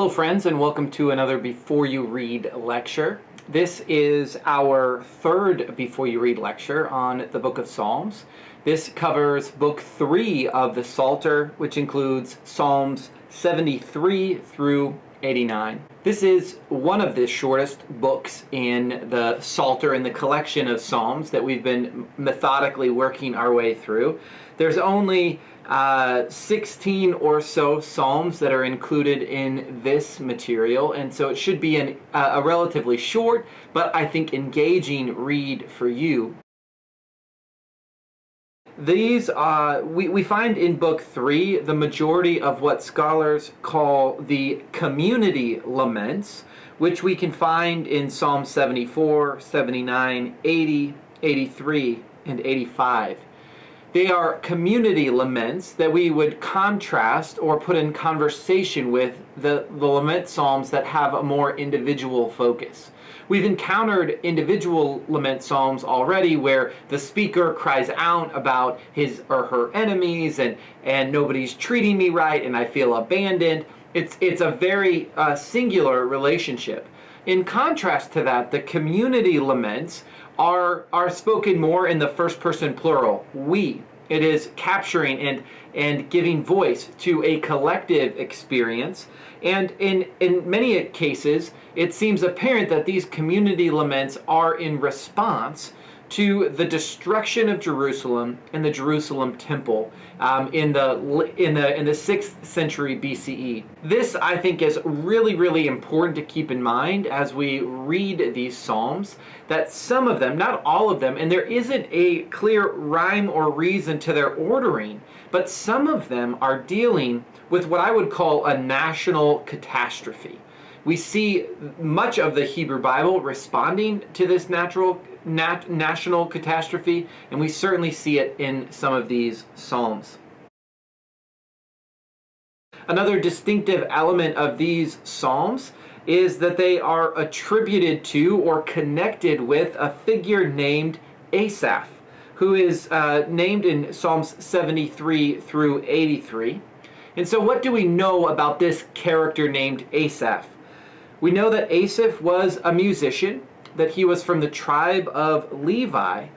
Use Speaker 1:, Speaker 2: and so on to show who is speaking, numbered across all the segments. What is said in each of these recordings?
Speaker 1: Hello friends, and welcome to another Before You Read lecture. This is our third Before You Read lecture on the book of Psalms. This covers book 3 of the Psalter, which includes Psalms 73 through 89. This is one of the shortest books in the Psalter, in the collection of Psalms that we've been methodically working our way through. There's only 16 or so Psalms that are included in this material, and so it should be a relatively short, but I think engaging read for you. These, we find in Book 3 the majority of what scholars call the community laments, which we can find in Psalm 74, 79, 80, 83, and 85. They are community laments that we would contrast or put in conversation with the lament psalms that have a more individual focus. We've encountered individual lament psalms already where the speaker cries out about his or her enemies and nobody's treating me right and I feel abandoned. It's a very singular relationship. In contrast to that, the community laments are spoken more in the first person plural, we. It is capturing and giving voice to a collective experience. And in many cases, it seems apparent that these community laments are in response to the destruction of Jerusalem and the Jerusalem temple in the 6th century BCE. This, I think, is really important to keep in mind as we read these Psalms, that some of them, not all of them, and there isn't a clear rhyme or reason to their ordering, but some of them are dealing with what I would call a national catastrophe. We see much of the Hebrew Bible responding to this national catastrophe, and we certainly see it in some of these Psalms. Another distinctive element of these Psalms is that they are attributed to or connected with a figure named Asaph, who is named in Psalms 73 through 83. And so what do we know about this character named Asaph? We know that Asaph was a musician, that he was from the tribe of Levi,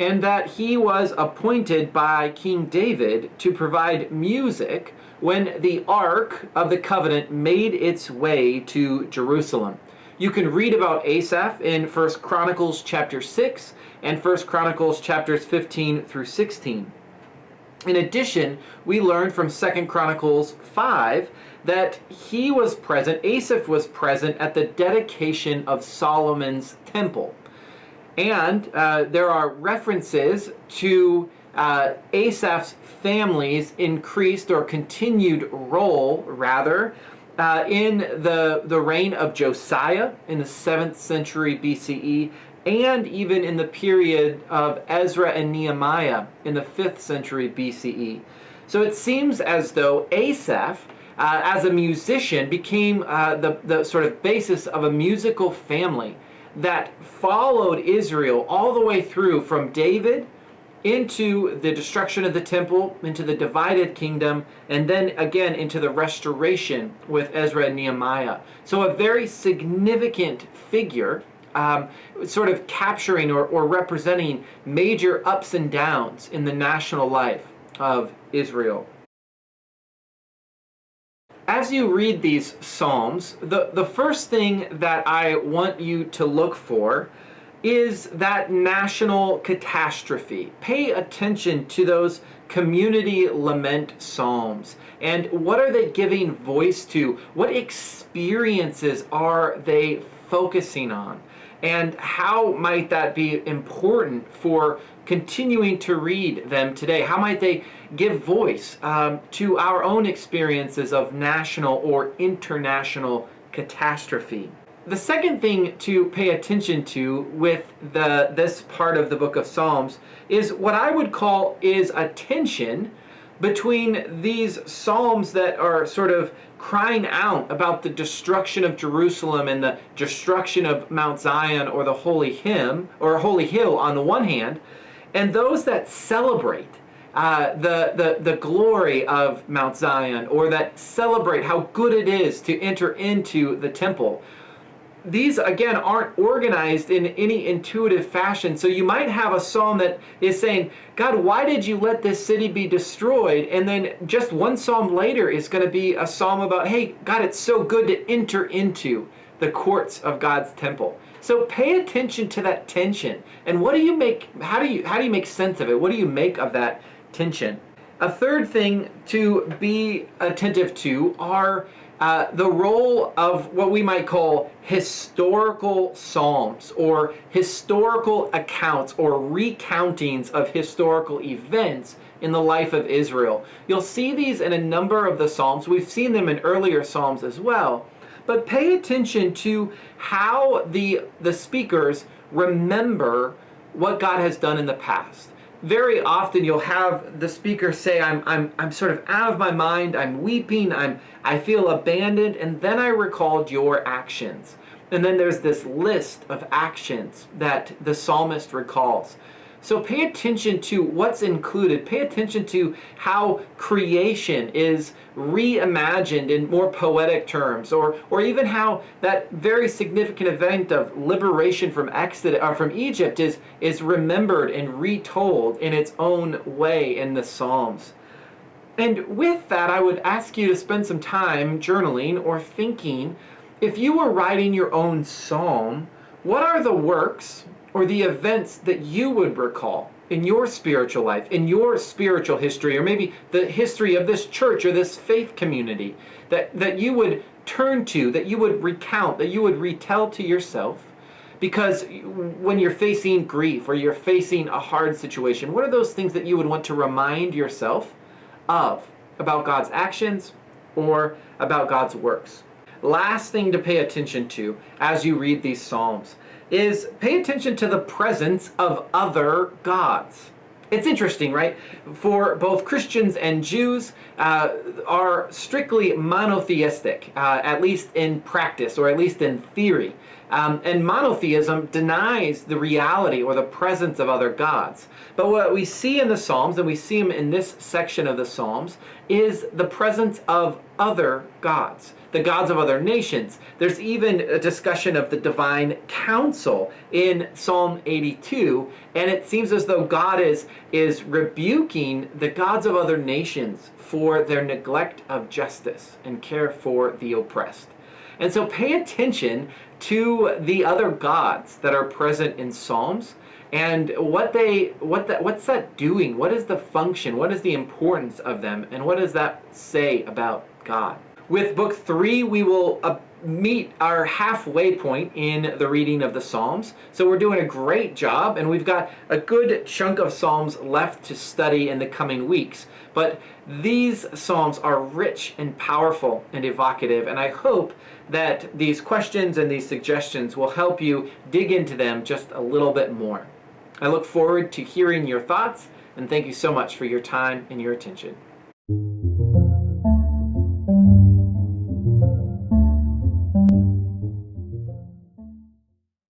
Speaker 1: and that he was appointed by King David to provide music when the Ark of the Covenant made its way to Jerusalem. You can read about Asaph in 1 Chronicles chapter 6 and 1 Chronicles chapters 15 through 16. In addition, we learn from 2 Chronicles 5 that Asaph was present at the dedication of Solomon's temple. And there are references to Asaph's family's increased or continued role, in the reign of Josiah in the 7th century BCE, and even in the period of Ezra and Nehemiah in the 5th century BCE. So it seems as though Asaph, as a musician, became the sort of basis of a musical family that followed Israel all the way through from David into the destruction of the temple, into the divided kingdom, and then again into the restoration with Ezra and Nehemiah. So a very significant figure, sort of capturing or representing major ups and downs in the national life of Israel. As you read these Psalms, the first thing that I want you to look for is that national catastrophe. Pay attention to those community lament Psalms. And what are they giving voice to? What experiences are they focusing on? And how might that be important for continuing to read them today? How might they give voice to our own experiences of national or international catastrophe? The second thing to pay attention to with this part of the book of Psalms is what I would call is a tension between these Psalms that are sort of crying out about the destruction of Jerusalem and the destruction of Mount Zion or the Holy Hill on the one hand, and those that celebrate the glory of Mount Zion, or that celebrate how good it is to enter into the temple. These, again, aren't organized in any intuitive fashion. So you might have a psalm that is saying, God, why did you let this city be destroyed? And then just one psalm later is going to be a psalm about, hey, God, it's so good to enter into the courts of God's temple. So pay attention to that tension. And what do you make, how do you make sense of it? What do you make of that tension? A third thing to be attentive to are the role of what we might call historical psalms, or historical accounts or recountings of historical events in the life of Israel. You'll see these in a number of the psalms. We've seen them in earlier psalms as well. But pay attention to how the speakers remember what God has done in the past. Very often you'll have the speaker say, I'm sort of out of my mind, I'm weeping, I feel abandoned, and then I recalled your actions. And then there's this list of actions that the psalmist recalls. So pay attention to what's included. Pay attention to how creation is reimagined in more poetic terms, or even how that very significant event of liberation from Exodus, or from Egypt, is remembered and retold in its own way in the Psalms. And with that, I would ask you to spend some time journaling or thinking, if you were writing your own psalm, what are the works or the events that you would recall in your spiritual life, in your spiritual history, or maybe the history of this church or this faith community, that you would turn to, that you would recount, that you would retell to yourself? Because when you're facing grief or you're facing a hard situation, what are those things that you would want to remind yourself of about God's actions or about God's works? Last thing to pay attention to as you read these Psalms is pay attention to the presence of other gods. It's interesting, right? For both Christians and Jews are strictly monotheistic, at least in practice, or at least in theory. And monotheism denies the reality or the presence of other gods. But what we see in the Psalms, and we see them in this section of the Psalms, is the presence of other gods, the gods of other nations. There's even a discussion of the divine council in Psalm 82, and it seems as though God is rebuking the gods of other nations for their neglect of justice and care for the oppressed. And so pay attention to the other gods that are present in Psalms, and what's that doing? What is the function? What is the importance of them? And what does that say about God? With Book 3, we will meet our halfway point in the reading of the Psalms. So we're doing a great job, and we've got a good chunk of Psalms left to study in the coming weeks. But these Psalms are rich and powerful and evocative, and I hope that these questions and these suggestions will help you dig into them just a little bit more. I look forward to hearing your thoughts, and thank you so much for your time and your attention.